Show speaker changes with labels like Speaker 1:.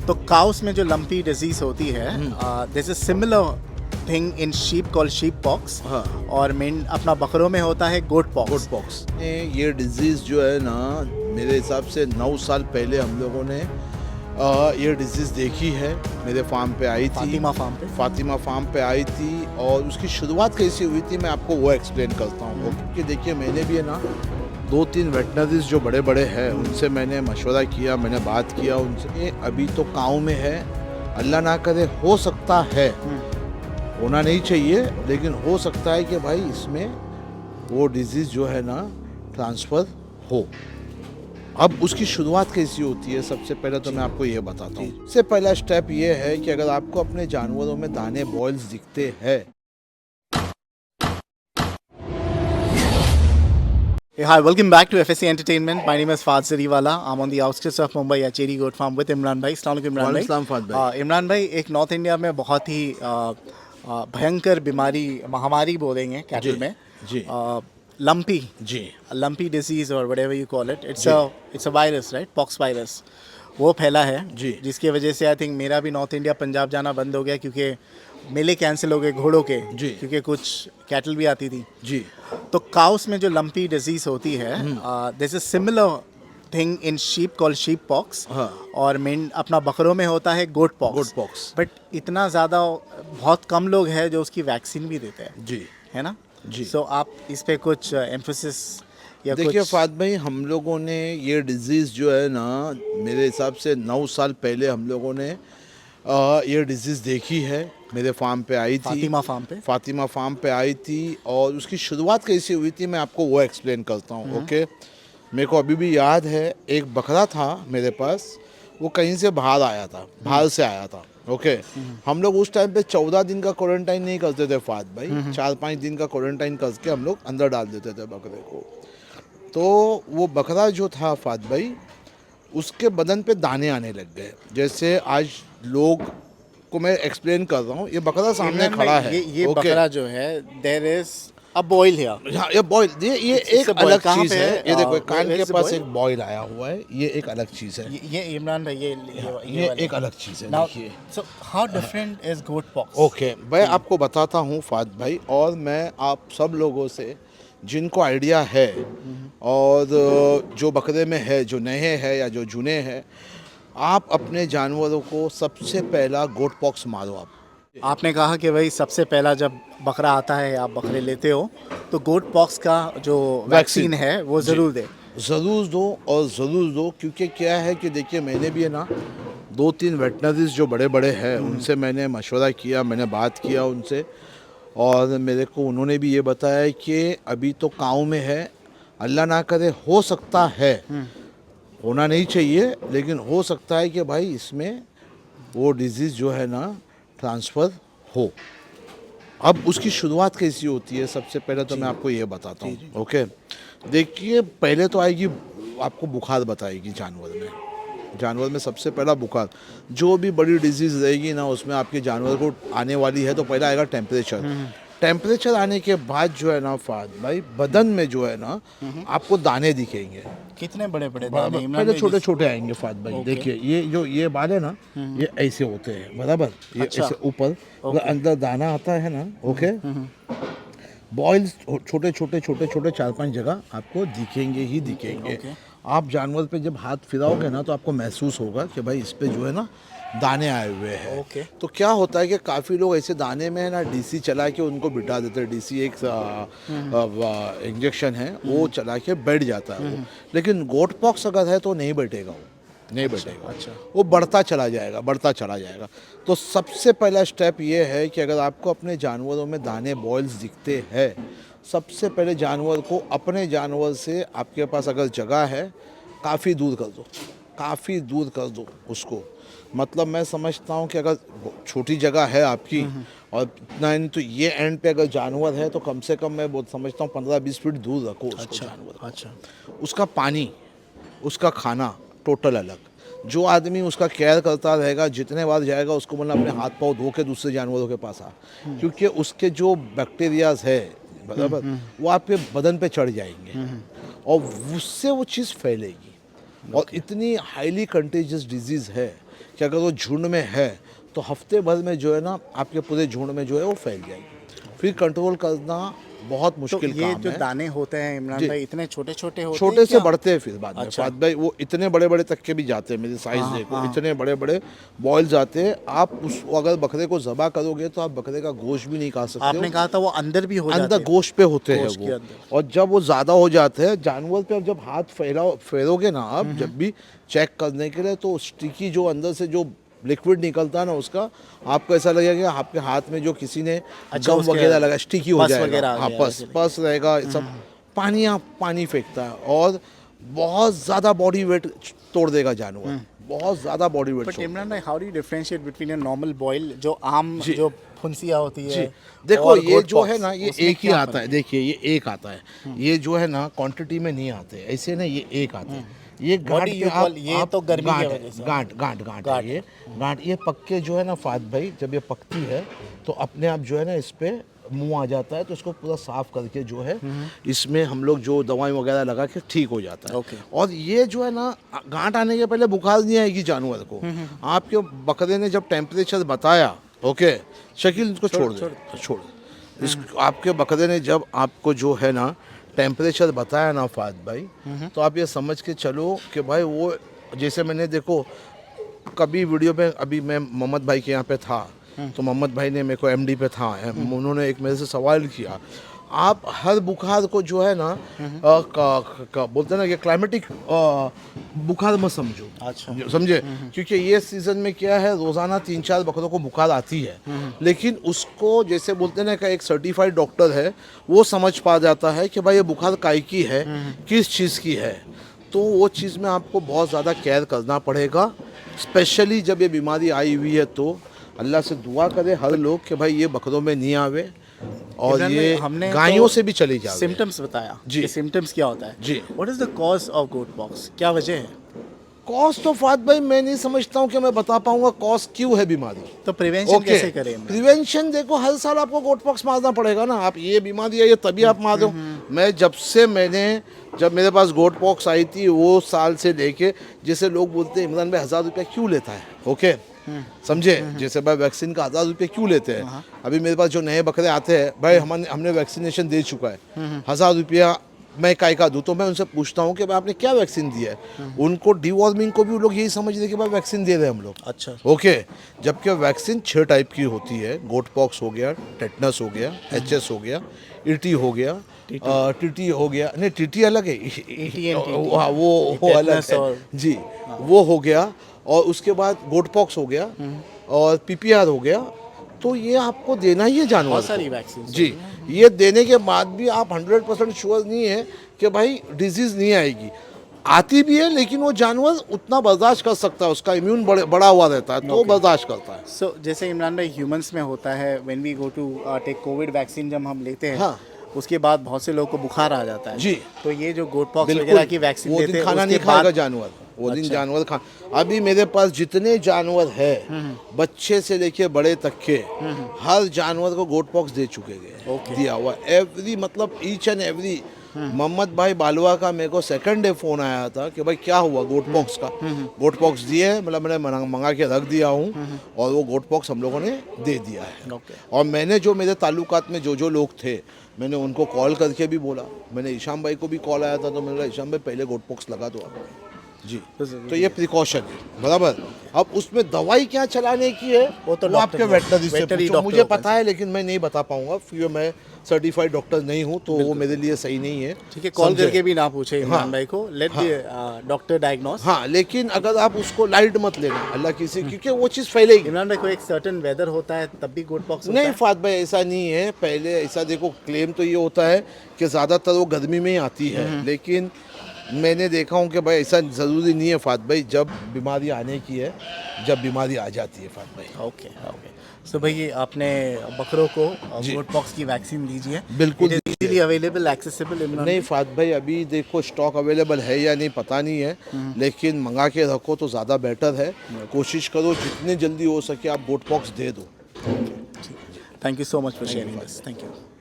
Speaker 1: तो काउस में जो लंपी डिजीज होती है, this is similar thing in sheep called sheep pox.
Speaker 2: हाँ।
Speaker 1: और मेन अपना बकरों में होता है गोट पॉक्स।
Speaker 2: Goat pox. ये डिजीज़ जो है ना, मेरे हिसाब से 9 साल पहले हम लोगों ने ये डिजीज़ देखी है। मेरे फार्म पे आई थी, फातिमा फार्म पे आई थी। और उसकी शुरुआत कैसी हुई थी मैं आपको वो एक्सप्लेन करता हूँ। क्योंकि देखिए, मैंने भी है ना 2-3 वेटनरीज जो बड़े बड़े हैं उनसे मैंने मशवरा किया, मैंने बात किया उनसे। अभी तो गाँव में है, अल्लाह ना करे, हो सकता है, होना नहीं चाहिए, लेकिन हो सकता है कि भाई इसमें वो डिजीज़ जो है ना ट्रांसफ़र हो। अब उसकी शुरुआत कैसी होती है, सबसे पहले तो मैं आपको ये बताता हूँ। सबसे पहला स्टेप ये है कि अगर आपको अपने जानवरों में दाने बॉयल्स दिखते हैं।
Speaker 1: Hey, hi, welcome back to FSC Entertainment. My name is Fad Zariwala. I'm on the outskirts of Mumbai at Cherry Goat Farm with Imran Bhai. Assalamu alaikum, Imran
Speaker 2: वालेकुम सलाम फाद भाई।
Speaker 1: इमरान भाई, एक नॉर्थ इंडिया में बहुत ही भयंकर बीमारी, महामारी बोलेंगे कैटल में,
Speaker 2: जी
Speaker 1: लंपी
Speaker 2: जी
Speaker 1: लंपी डिजीज और whatever you call it. It's a virus, right? Pox virus वो फैला है
Speaker 2: जी।
Speaker 1: जिसकी वजह से आई थिंक मेरा भी नॉर्थ इंडिया पंजाब जाना बंद हो गया, क्योंकि मेले कैंसिल हो गए घोड़ों के
Speaker 2: जी।
Speaker 1: क्योंकि कुछ कैटल भी आती थी।
Speaker 2: जी।
Speaker 1: तो काउस में जो लंपी डिजीज होती है, this is similar thing in sheep called sheep pox.
Speaker 2: हाँ।
Speaker 1: और मेन अपना बकरों में होता है गोट
Speaker 2: गोट
Speaker 1: पॉक्स।
Speaker 2: पॉक्स।
Speaker 1: बट इतना ज़्यादा बहुत कम लोग हैं जो उसकी वैक्सीन भी देते हैं,
Speaker 2: जी
Speaker 1: है ना?
Speaker 2: जी।
Speaker 1: सो आप इस पे कुछ एम्फोसिस या
Speaker 2: देखिए
Speaker 1: कुछ?
Speaker 2: फाद भाई, हम लोगों ने ये डिज़ीज़ जो है ना, मेरे हिसाब से 9 साल पहले हम लोगों ने ये डिज़ीज़ देखी है। मेरे फार्म पे आई थी, फातिमा फार्म पे आई थी। और उसकी शुरुआत कैसी हुई थी मैं आपको वो एक्सप्लेन करता हूँ। ओके, मेरे को अभी भी याद है, एक बकरा था मेरे पास, वो कहीं से बाहर आया था, बाहर से आया था। ओके, हम लोग उस टाइम पे 14 दिन का क्वारंटाइन नहीं करते थे फाद भाई, 4-5 दिन का क्वारंटाइन करके हम लोग अंदर डाल देते थे बकरे को। तो वो बकरा जो था फाद भाई, उसके बदन पे दाने आने लग गए। जैसे आज लोग को मैं एक्सप्लेन कर रहा हूँ, ये बकरा सामने खड़ा है।
Speaker 1: ये बकरा जो है, there is a boil here.
Speaker 2: हाँ, ये बॉयल, ये एक अलग चीज़ है। ये देखो, कान के पास एक
Speaker 1: बॉयल,
Speaker 2: बॉयल आया हुआ है, ये एक अलग चीज़ है।
Speaker 1: ये इमरान भाई,
Speaker 2: ये एक अलग चीज़ है। देखिए,
Speaker 1: so how different is goat pox?
Speaker 2: Okay, मैं आपको बताता हूँ फाद भाई, और मैं आप सब लोगों से जिनको आइडिया है और जो बकरे में है, जो नए हैं या जो जूने हैं, आप अपने जानवरों को सबसे पहला गोट पॉक्स मारो।
Speaker 1: आपने कहा कि भाई सबसे पहला जब बकरा आता है, आप बकरे लेते हो, तो गोट पॉक्स का जो वैक्सीन है वो ज़रूर दे।
Speaker 2: ज़रूर दो, और ज़रूर दो। क्योंकि क्या है कि देखिए, मैंने भी है ना 2-3 वेटनरीज जो बड़े बड़े हैं उनसे मैंने मशवरा किया, मैंने बात किया उनसे। और मेरे को उन्होंने भी ये बताया कि अभी तो गाँव में है, अल्लाह ना करे, हो सकता है, होना नहीं चाहिए, लेकिन हो सकता है कि भाई इसमें वो डिज़ीज़ जो है ना ट्रांसफ़र हो। अब उसकी शुरुआत कैसी होती है, सबसे पहले तो मैं आपको ये बताता हूँ। ओके, देखिए, पहले तो आएगी आपको बुखार बताएगी जानवर में सबसे पहला बुखार। जो भी बड़ी डिजीज़ रहेगी ना, उसमें आपके जानवर को आने वाली है, तो पहला आएगा टेम्परेचर आने के बाद जो है ना फाद भाई, बदन में जो है ना आपको दाने दिखेंगे।
Speaker 1: कितने बड़े बड़े दाने?
Speaker 2: पहले छोटे छोटे आएंगे फाद भाई। देखिए, ये जो ये बाल है ना, ये ऐसे होते हैं, बराबर, ये ऐसे ऊपर, अंदर दाना आता है ना। ओके, बॉयल्स छोटे छोटे 4-5 जगह आपको दिखेंगे ही दिखेंगे। आप जानवर पे जब हाथ फिराओगे ना, तो आपको महसूस होगा कि भाई इस पे जो है ना दाने आए हुए हैं। तो क्या होता है कि काफ़ी लोग ऐसे दाने में है ना डीसी चला के उनको बिठा देते हैं। डीसी एक इंजेक्शन है, वो चला के बैठ जाता है वो। लेकिन गोट पॉक्स अगर है तो नहीं बैठेगा, वो नहीं बैठेगा।
Speaker 1: अच्छा।
Speaker 2: वो बढ़ता चला जाएगा। तो सबसे पहला स्टेप ये है कि अगर आपको अपने जानवरों में दाने बॉयल्स दिखते हैं, सबसे पहले जानवर को, अपने जानवर से, आपके पास अगर जगह है, काफ़ी दूर कर दो उसको। मतलब मैं समझता हूँ कि अगर छोटी जगह है आपकी और इतना नहीं, तो ये एंड पे अगर जानवर है तो कम से कम मैं बहुत समझता हूँ 15-20 फीट दूर रखो उसको। जानवर
Speaker 1: अच्छा।
Speaker 2: उसका पानी, उसका खाना टोटल अलग। जो आदमी उसका केयर करता रहेगा, जितने बार जाएगा उसको मतलब अपने हाथ पाँव धो के दूसरे जानवरों के पास आ, क्योंकि उसके जो बैक्टीरियाज है, बराबर, वो आपके बदन पे चढ़ जाएंगे और उससे वो चीज़ फैलेगी। और इतनी हाईली कंटेजियस डिजीज़ है कि अगर वो झुंड में है तो हफ्ते भर में जो है ना आपके पूरे झुंड में जो है वो फैल जाएगी। फिर कंट्रोल करना बहुत
Speaker 1: तो
Speaker 2: मुश्किल
Speaker 1: ये
Speaker 2: काम
Speaker 1: जो
Speaker 2: है।
Speaker 1: दाने होते हैं इमरान
Speaker 2: जी।
Speaker 1: भाई इतने छोटे छोटे होते
Speaker 2: छोटे
Speaker 1: हैं
Speaker 2: से
Speaker 1: क्या?
Speaker 2: बढ़ते हैं फिर बाद में
Speaker 1: अच्छा।
Speaker 2: फात भाई, वो इतने बड़े बड़े तक के भी जाते हैं। मेरे साइज देखो, इतने बड़े बड़े बॉयल्स आते हैं। आप उस अगर बकरे को ज़बा करोगे तो आप बकरे का गोश्त भी नहीं खा सकते
Speaker 1: आपने
Speaker 2: हो।
Speaker 1: कहा था वो अंदर भी हो
Speaker 2: अंदर
Speaker 1: जाते हैं।
Speaker 2: गोश्त पे होते हैं
Speaker 1: गोश्त के
Speaker 2: वो।
Speaker 1: अंदर।
Speaker 2: और जब वो ज़्यादा हो जाते हैं जानवर पे, अब जब हाथ फेरोगे ना आप जब भी चेक करने के लिए, तो स्टिकी जो अंदर से जो लिक्विड निकलता है ना उसका, आपको ऐसा लगेगा कि आपके हाथ में जो किसी ने
Speaker 1: अच्छा,
Speaker 2: गम
Speaker 1: उसके
Speaker 2: वगैरह लगा, स्टिकी हो
Speaker 1: पस
Speaker 2: जाएगा।
Speaker 1: वगैरह आ
Speaker 2: हाँ,
Speaker 1: गया
Speaker 2: पस
Speaker 1: वैसे।
Speaker 2: पस रहेगा, ये सब पानी फेंकता है और बहुत ज़्यादा बॉडी वेट तोड़ देगा जानवर, बहुत ज़्यादा बॉडी वेट
Speaker 1: बट इमरान भाई how do you differentiate between a normal boil जो आम
Speaker 2: जी।
Speaker 1: जो फुंसिया होती है
Speaker 2: जी, देखो
Speaker 1: और
Speaker 2: ये
Speaker 1: गोट
Speaker 2: जो है
Speaker 1: पॉक्स,
Speaker 2: ना ये
Speaker 1: उसमें
Speaker 2: एक ही
Speaker 1: क्या
Speaker 2: आता
Speaker 1: फर्क
Speaker 2: है। देखिए ये एक आता है, ये जो है ना क्वांटिटी में नहीं आते ऐसे ना, ये एक आते हैं। ये
Speaker 1: What
Speaker 2: गांठ
Speaker 1: do
Speaker 2: पे
Speaker 1: you call- ये
Speaker 2: आप
Speaker 1: तो गर्मी की
Speaker 2: गांठ
Speaker 1: वजह से।
Speaker 2: गांठ गांठ गांठ
Speaker 1: गांठ
Speaker 2: है। ये गांठ ये पक्के जो है ना फात भाई, जब ये पकती है तो अपने आप जो है ना इस पे मुंह आ जाता है, तो इसको पूरा साफ करके जो है इसमें हम लोग जो दवाई वगैरह लगा के ठीक हो जाता है।
Speaker 1: Okay.
Speaker 2: और ये जो है ना गांठ आने के पहले बुखार नहीं आएगी जानवर को। आपके बकरे ने जब टेम्परेचर बताया, ओके शकील इसको छोड़ दे, छोड़ इस आपके बकरे ने जब आपको जो है ना टेम्परेचर बताया ना फात भाई, तो आप ये समझ के चलो कि भाई वो, जैसे मैंने देखो कभी वीडियो में, अभी मैं मोहम्मद भाई के यहाँ पे था तो मोहम्मद भाई ने मेरे को एमडी पे था, उन्होंने एक मेरे से सवाल किया, आप हर बुखार को जो है ना बोलते हैं ना कि क्लाइमेटिक बुखार मत समझो।
Speaker 1: अच्छा।
Speaker 2: समझे, क्योंकि ये सीज़न में क्या है, रोज़ाना 3-4 बकरों को बुखार आती है, लेकिन उसको जैसे बोलते हैं ना कि एक सर्टिफाइड डॉक्टर है वो समझ पा जाता है कि भाई ये बुखार काय की है, किस चीज़ की है। तो वो चीज़ में आपको बहुत ज़्यादा केयर करना पड़ेगा, स्पेशली जब ये बीमारी आई हुई है। तो अल्लाह से दुआ करे हर लोग कि भाई ये बकरों में नहीं आवे और
Speaker 1: इमरान
Speaker 2: ये
Speaker 1: भाई, हमने
Speaker 2: गायों
Speaker 1: तो
Speaker 2: से भी चली जाए।
Speaker 1: सिम्टम्स बताया
Speaker 2: जी।
Speaker 1: कि सिम्टम्स क्या होता है।
Speaker 2: जी।
Speaker 1: What is the cause of goat pox, क्या वजह है?
Speaker 2: कॉज तो फात भाई मैं नहीं समझता हूँ कि मैं बता पाऊंगा कॉज क्यों है बीमारी।
Speaker 1: तो प्रिवेंशन कैसे करें इमरान?
Speaker 2: प्रिवेंशन देखो, हर साल आपको गोट पॉक्स मारना पड़ेगा ना। आप ये बीमारी है ये तभी आप मार दो। मैं जब मेरे पास गोट पॉक्स आई थी वो साल से लेके, जैसे लोग बोलते हैं इमरान भाई 1000 रुपया क्यों लेता है, ओके समझे, जैसे भाई वैक्सीन का 1000 रुपये क्यों लेते हैं। अभी मेरे पास जो नए बकरे आते हैं भाई, हमने वैक्सीनेशन दे चुका है, 1000 रुपया मैं काय का दूँ। तो मैं उनसे पूछता हूँ कि भाई आपने क्या वैक्सीन दिया है। उनको डीवॉर्मिंग को भी वो लोग यही समझते हैं कि भाई वैक्सीन दे रहे हैं हम लोग।
Speaker 1: अच्छा।
Speaker 2: ओके, जबकि वैक्सीन 6 टाइप की होती है। गोट पॉक्स हो गया, टेटनस हो गया, एचएस हो गया, ईटी हो गया, टीटी हो गया, नहीं टीटी अलग है, हाँ वो अलग है जी, वो हो गया। और उसके बाद गोट पॉक्स हो गया और पीपीआर हो गया। तो ये आपको देना ही है जानवर
Speaker 1: बहुत सारी
Speaker 2: को।
Speaker 1: वैक्सीन
Speaker 2: जी, ये देने के बाद भी आप 100% श्योर नहीं है कि भाई डिजीज़ नहीं आएगी। आती भी है लेकिन वो जानवर उतना बर्दाश्त कर सकता है, उसका इम्यून बड़ा हुआ रहता है, तो बर्दाश्त करता है।
Speaker 1: सो जैसे इमरान भाई ह्यूमंस में होता है, when we go to take covid vaccine जब हम लेते हैं,
Speaker 2: हाँ।
Speaker 1: उसके बाद बहुत से लोगों को बुखार आ जाता है।
Speaker 2: जी।
Speaker 1: तो ये जो गोट पॉक्स
Speaker 2: बिल्कुल,
Speaker 1: वगैरह की वैक्सीन
Speaker 2: वो
Speaker 1: देते
Speaker 2: दिन
Speaker 1: हैं
Speaker 2: खाना नहीं
Speaker 1: उसके
Speaker 2: खाएगा
Speaker 1: बाद
Speaker 2: जानवर, वो दिन
Speaker 1: अच्छा।
Speaker 2: जानवर खा। अभी मेरे पास जितने जानवर है, बच्चे से लेके बड़े तक के, हर जानवर को गोट पॉक्स दे चुके गए,
Speaker 1: ओके।
Speaker 2: दिया हुआ एवरी, मतलब ईच एंड एवरी। मोहम्मद भाई बालवा का मेरे को सेकंड डे फ़ोन आया था कि भाई क्या हुआ गोट पॉक्स का। गोट पॉक्स दिए, मतलब मैंने मंगा के रख दिया हूँ और वो गोट पॉक्स हम लोगों ने दे दिया है।
Speaker 1: ओके।
Speaker 2: और मैंने जो मेरे ताल्लुकात में जो लोग थे, मैंने उनको कॉल करके भी बोला। मैंने ईशाम भाई को भी कॉल आया था तो मैंने कहा ईशाम भाई पहले गोट पॉक्स लगा दो आप। जी, तो ये प्रिकॉशन है बराबर। अब उसमें दवाई क्या चलाने की है
Speaker 1: वो तो
Speaker 2: आपके वेटनरी से
Speaker 1: वेटनरी
Speaker 2: पूछो।
Speaker 1: डॉक्टर
Speaker 2: मुझे पता है लेकिन मैं नहीं बता पाऊंगा, क्योंकि मैं सर्टिफाइड डॉक्टर नहीं हूँ, तो वो मेरे लिए सही नहीं है।
Speaker 1: ठीक है, कॉल
Speaker 2: समझे?
Speaker 1: करके भी ना पूछे इमरान
Speaker 2: हाँ।
Speaker 1: भाई को, लेट द डॉक्टर डायग्नोस।
Speaker 2: हाँ, लेकिन अगर आप उसको लाइट मत लेना अल्लाह किसी, क्योंकि वो चीज़ फैलेगी।
Speaker 1: इमरान भाई को एक सर्टेन वेदर होता है तब भी गोट पॉक्स
Speaker 2: नहीं फात भाई ऐसा नहीं है। पहले ऐसा देखो, क्लेम तो ये होता है कि ज़्यादातर वो गर्मी में ही आती है, लेकिन मैंने देखा हूँ कि भाई ऐसा ज़रूरी नहीं है फात भाई। जब बीमारी आने की है, जब बीमारी आ जाती है फात भाई।
Speaker 1: Okay okay. सो भाई ये आपने बकरों को गोट पॉक्स की वैक्सीन दीजिए।
Speaker 2: बिल्कुल
Speaker 1: इजीली अवेलेबल, एक्सेसिबल इमरान?
Speaker 2: नहीं फात भाई, अभी देखो स्टॉक अवेलेबल है या नहीं पता नहीं है, लेकिन मंगा के रखो तो ज़्यादा बेटर है। कोशिश करो जितने जल्दी हो सके आप गोट पॉक्स दे दो।
Speaker 1: Thank you so much for sharing this. Thank you.